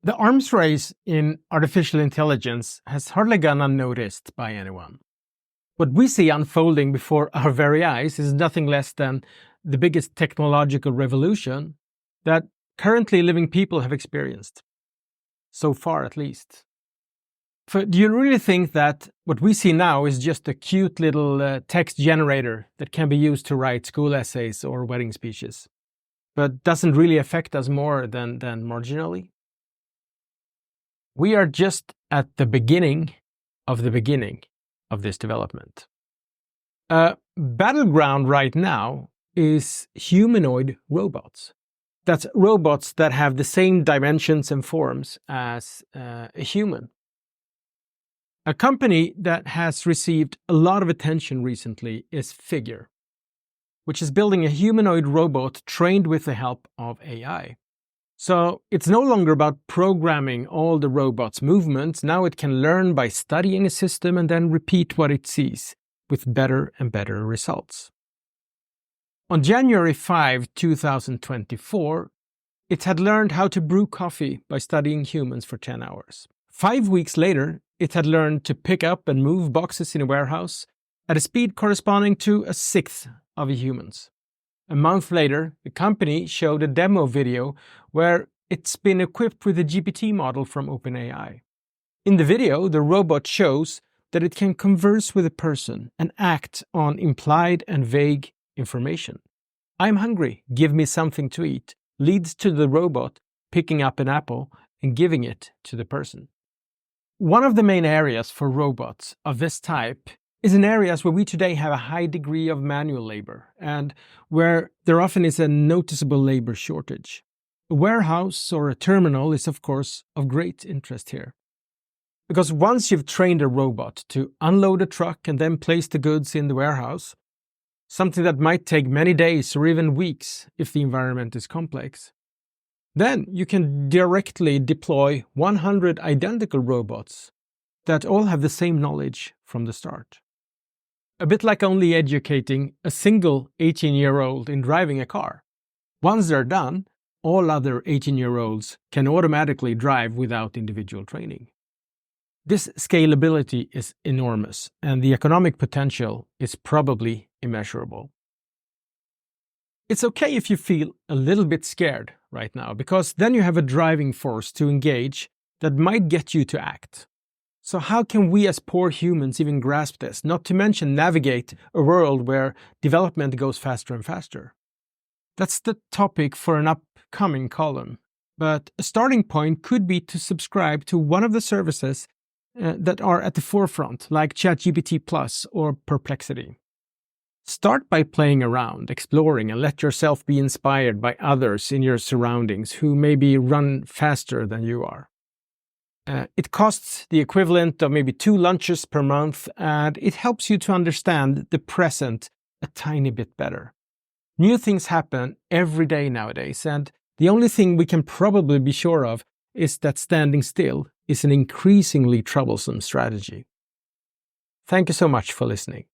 The arms race in artificial intelligence has hardly gone unnoticed by anyone. What we see unfolding before our very eyes is nothing less than the biggest technological revolution that currently living people have experienced. So far, at least. Do you really think that what we see now is just a cute little text generator that can be used to write school essays or wedding speeches, but doesn't really affect us more than marginally? We are just at the beginning of this development. A battleground right now is humanoid robots. That's robots that have the same dimensions and forms as a human. A company that has received a lot of attention recently is Figure, which is building a humanoid robot trained with the help of AI. So it's no longer about programming all the robot's movements. Now it can learn by studying a system and then repeat what it sees with better and better results. On January 5, 2024, it had learned how to brew coffee by studying humans for 10 hours. 5 weeks later, it had learned to pick up and move boxes in a warehouse at a speed corresponding to a sixth of a human's. A month later, the company showed a demo video where it's been equipped with a GPT model from OpenAI. In the video, the robot shows that it can converse with a person and act on implied and vague information. "I'm hungry, give me something to eat," leads to the robot picking up an apple and giving it to the person. One of the main areas for robots of this type is in areas where we today have a high degree of manual labor and where there often is a noticeable labor shortage. A warehouse or a terminal is, of course, of great interest here. Because once you've trained a robot to unload a truck and then place the goods in the warehouse, something that might take many days or even weeks if the environment is complex, then you can directly deploy 100 identical robots that all have the same knowledge from the start. A bit like only educating a single 18-year-old in driving a car. Once they're done, all other 18-year-olds can automatically drive without individual training. This scalability is enormous, and the economic potential is probably immeasurable. It's okay if you feel a little bit scared right now, because then you have a driving force to engage that might get you to act. So how can we as poor humans even grasp this, not to mention navigate a world where development goes faster and faster? That's the topic for an upcoming column, but a starting point could be to subscribe to one of the services that are at the forefront, like ChatGPT Plus or Perplexity. Start by playing around, exploring, and let yourself be inspired by others in your surroundings who maybe run faster than you are. It costs the equivalent of maybe 2 lunches per month, and it helps you to understand the present a tiny bit better. New things happen every day nowadays, and the only thing we can probably be sure of is that standing still is an increasingly troublesome strategy. Thank you so much for listening.